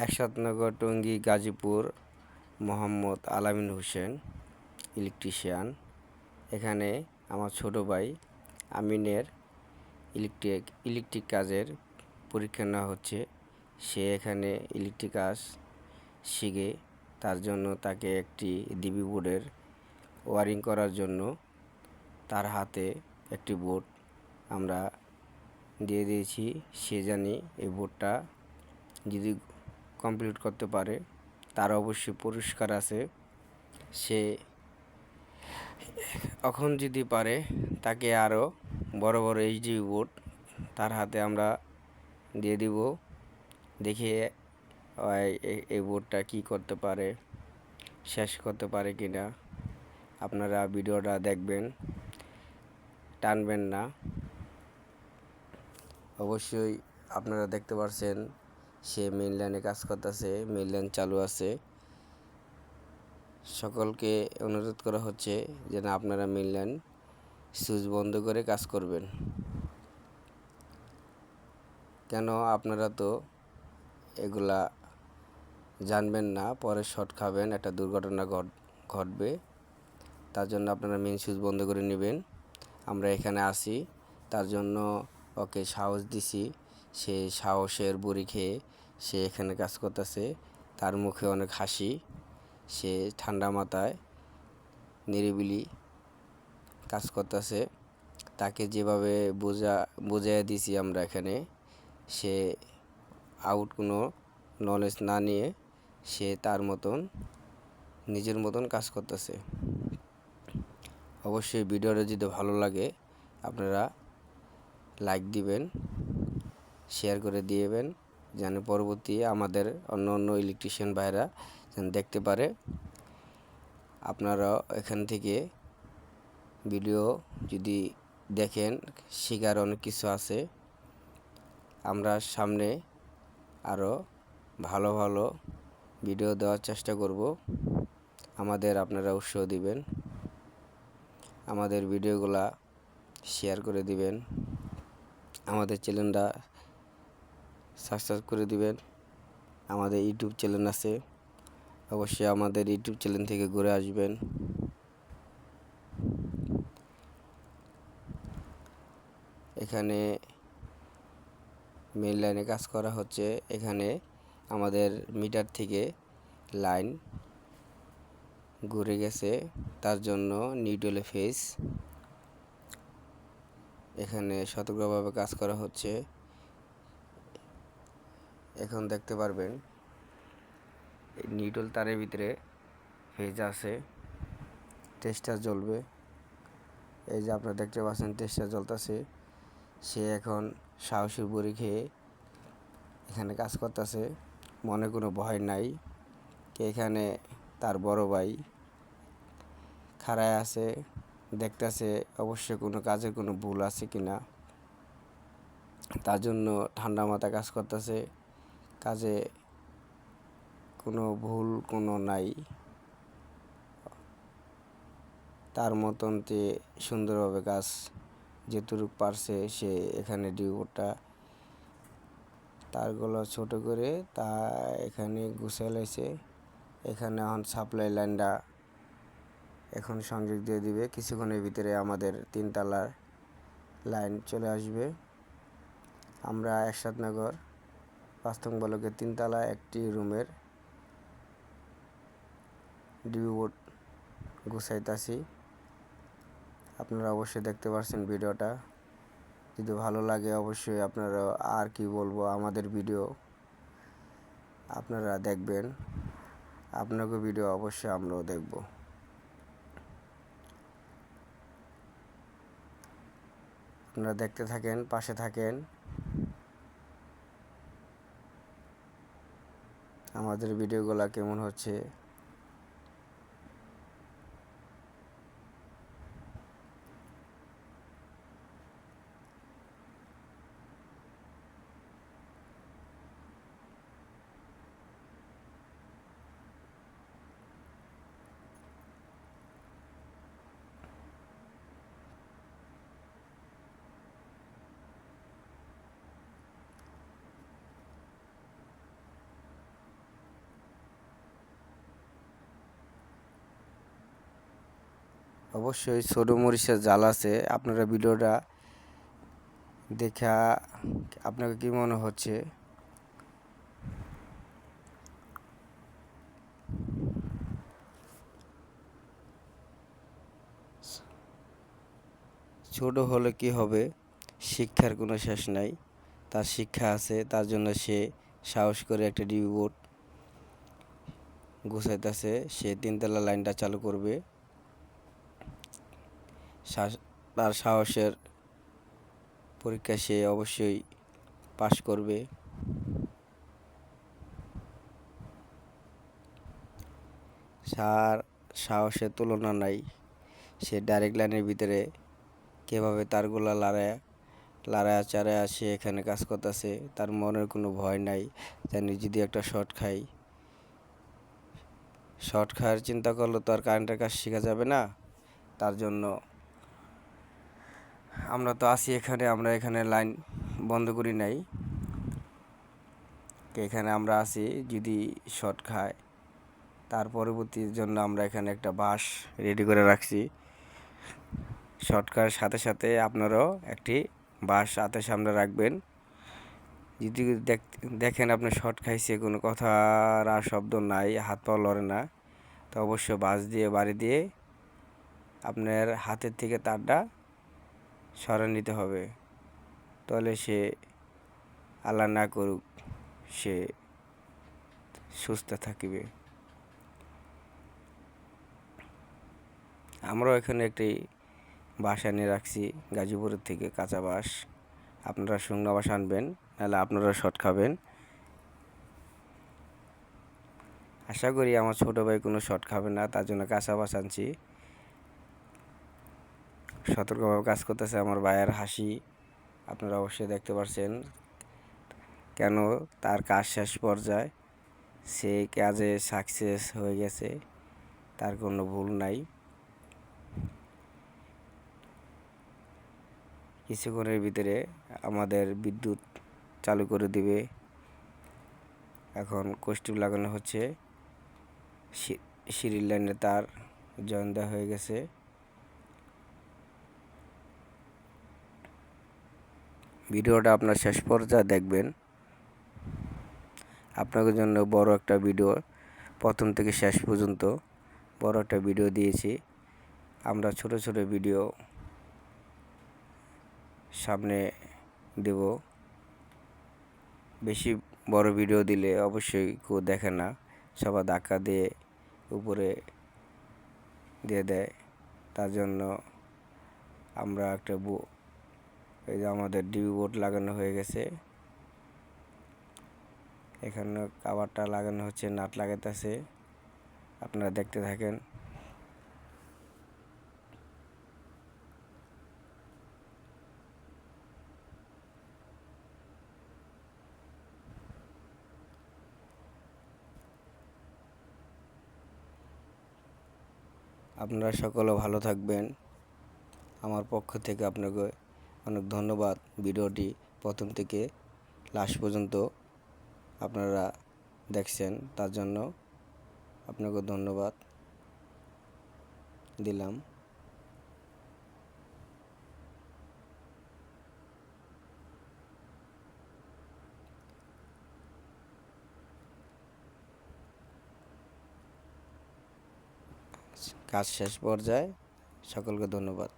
একসাথনগর টঙ্গী গাজীপুর মোহাম্মদ আলামিন হোসেন ইলেকট্রিশিয়ান। এখানে আমার ছোট ভাই আমিনের ইলেকট্রিক কাজের পরীক্ষা নেওয়া হচ্ছে। সে এখানে ইলেকট্রিক কাজ শিখে, তার জন্য তাকে একটি ডিবি বোর্ডের ওয়ারিং করার জন্য তার হাতে একটি বোর্ড আমরা দিয়ে দিয়েছি। সে জানি এই বোর্ডটা যদি কমপ্লিট করতে পারে তার অবশ্যই পুরস্কার আছে। সে এখন যদি পারে তাকে আরও বড় বড় এইচডিবি বোর্ড তার হাতে আমরা দিয়ে দিব। দেখে এই বোর্ডটা কি করতে পারে, শেষ করতে পারে কিনা। আপনারা ভিডিওটা দেখবেন, টানবেন না। অবশ্যই আপনারা দেখতে পাচ্ছেন সে মেইন লাইনে কাজ করতেছে, মেইন লাইন চালু আছে। সকলকে অনুরোধ করা হচ্ছে যেন আপনারা মেইন লাইন সুইচ বন্ধ করে কাজ করবেন। কেন আপনারা তো এগুলা জানবেন না, পরে শর্ট খাবেন, একটা দুর্ঘটনা ঘটবে। তার জন্য আপনারা মেইন সুইচ বন্ধ করে নেবেন। আমরা এখানে আসি, তার জন্য ওকে সাহস দিছি। সে সাহসের বড়ি খেয়ে সে এখানে কাজ করতেছে। তার মুখে অনেক হাসি। সে ঠান্ডা মাথায় নিরিবিলি কাজ করতেছে। তাকে যেভাবে বুঝিয়ে দিছি আমরা এখানে, সে কোনো নলেজ না নিয়ে সে তার মতন নিজের মতন কাজ করতেছে। অবশ্যই ভিডিওটা যদি ভালো লাগে আপনারা লাইক দিবেন, শেয়ার করে দিবেন, যেন পরবর্তী আমাদের অন্য ইলেকট্রিশিয়ান ভাইরা যেন দেখতে পারে। আপনারা এখান থেকে ভিডিও যদি দেখেন, শেখার অনেক কিছু আছে। আমরা সামনে আরও ভালো ভালো ভিডিও দেওয়ার চেষ্টা করব। আপনারা উৎসাহ দিবেন, আমাদের ভিডিওগুলা শেয়ার করে দিবেন, আমাদের চ্যানেলটা সাবস্ক্রাইব করে দিবেন। আমাদের ইউটিউব চ্যানেল আছে, অবশ্যই আমাদের ইউটিউব চ্যানেল থেকে ঘুরে আসবেন। এখানে মেইন লাইনে কাজ করা হচ্ছে। এখানে আমাদের মিটার থেকে লাইন ঘুরে গেছে, তার জন্য নিউট্রাল ফেজ এখানে সতর্কভাবে কাজ করা হচ্ছে। এখন দেখতে পারবেন নিউট্রাল তারের ভিতরে ফেজ আছে, টেস্টার জ্বলবে। এই যে আপনারা দেখতে পাচ্ছেন টেস্টার জ্বলতেছে। সে এখন সাহসী বড়ি খেয়ে এখানে কাজ করতেছে, মনে কোনো ভয় নাই। এখানে তার বড় ভাই খাড়ায় আছে, দেখতেছে অবশ্যই কোনো কাজের কোনো ভুল আছে কিনা। তার জন্য ঠান্ডা মাথায় কাজ করতেছে, কাজে কোনো ভুল নাই। তার মতন যে সুন্দরভাবে কাজ যেটুকু পারছে সে এখানে ডিউটা তারগুলো ছোট করে তা এখানে গুছিয়ে লাইছে। এখানে এখন সাপ্লাই লাইনটা এখন সংযোগ দিয়ে দিবে। কিছুক্ষণের ভিতরে আমাদের 3 তলার লাইন চলে আসবে। আমরা একসাথনগর 5 নং ব্লকের 3 তলায় একটি রুমের ডিবি বোর্ড গুছাইতেছি। আপনারা অবশ্যই দেখতে পাচ্ছেন ভিডিওটা। যদি ভালো লাগে অবশ্যই আপনারা, আর কি বলবো, আমাদের ভিডিও আপনারা দেখবেন। আপনাকে ভিডিও অবশ্যই আমরাও দেখব। আপনারা দেখতে থাকেন, পাশে থাকেন। আমাদের ভিডিওগুলো কেমন হচ্ছে অবশ্যই ছোটো মরিচের জাল আছে। আপনারা ভিডিওটা দেখা আপনাকে কি মনে হচ্ছে? ছোট হলে কি হবে? শিক্ষার কোনো শেষ নাই। তার শিক্ষা আছে, তার জন্য সে সাহস করে একটা ডিবি বোর্ড গুছাইতেছে। সে 3 তলা লাইনটা চালু করবে। তার সাহসের পরীক্ষা সে অবশ্যই পাশ করবে। তার সাহসের তুলনা নাই। সে ডাইরেক্ট লাইনের ভিতরে কীভাবে তারগুলা লাড়ায়া চাড়ায়া সে এখানে কাজ করতেছে। তার মনের কোনো ভয় নাই। জানি যদি একটা শর্ট খাওয়ার চিন্তা করলে তো আর কারেন্টের কাজ শেখা যাবে না। তার জন্য আমরা তো আছি এখানে, আমরা এখানে লাইন বন্ধ করি নাই। এখানে আমরা আছি, যদি শর্ট খায় তার পরবর্তীর জন্য আমরা এখানে একটা বাঁশ রেডি করে রাখছি। শর্ট খাওয়ার সাথে সাথে আপনারাও একটি বাঁশ হাতের সামনে রাখবেন। যদি দেখেন আপনি শর্ট খাইছে, কোনো কথার আর শব্দ নাই, হাত পা লড়ে না, তো অবশ্যই বাঁশ দিয়ে বাড়ি দিয়ে আপনার হাতের থেকে তারটা সরে নিতে হবে। তাহলে সে আল্লাহ না করুক সে সুস্থ থাকিবে। আমরাও এখানে একটি বাঁশ এনে রাখছি গাজীপুরের থেকে, কাঁচা বাঁশ। আপনারা শুকনো বাঁশ আনবেন, নাহলে আপনারা শর্ট খাবেন। আশা করি আমার ছোটো ভাই কোনো শর্ট খাবে না, তার জন্য কাঁচা বাঁশ আনছি। সতর্কভাবে কাজ করতেছে আমার ভাইয়ের হাসি আপনারা অবশ্যই দেখতে পাচ্ছেন। কেন তার কাজ শেষ পর্যায়ে, সে কাজে সাকসেস হয়ে গেছে, তার কোনো ভুল নাই। কিছুক্ষণের ভিতরে আমাদের বিদ্যুৎ চালু করে দিবে। এখন কষ্টিপ লাগানো হচ্ছে, সিঁড়ির লাইনে তার জয়েন দেওয়া হয়ে গেছে। ভিডিওটা আপনার শেষ পর্যায়ে দেখবেন। আপনাদের জন্য বড় একটা ভিডিও, প্রথম থেকে শেষ পর্যন্ত বড় একটা ভিডিও দিয়েছি। আমরা ছোট ছোট ভিডিও সামনে দেব। বেশি বড় ভিডিও দিলে অবশ্যই কেউ দেখে না, সবাই ধাক্কা দিয়ে উপরে দিয়ে দেয়। তার জন্য আমরা একটা এই যে আমাদের ডিবি বোর্ড লাগানো হয়ে গেছে। এখানে কাভারটা লাগানো হচ্ছে, নাট লাগাইতেছে, আপনারা দেখতে থাকেন। আপনারা সকলে ভালো থাকবেন। আমার পক্ষ থেকে আপনাকে অনেক ধন্যবাদ। ভিডিওটি প্রথম থেকে লাস্ট পর্যন্ত আপনারা দেখছেন, তার জন্য আপনাকে ধন্যবাদ দিলাম। কাজ শেষ পর্যায়ে সকলকে ধন্যবাদ।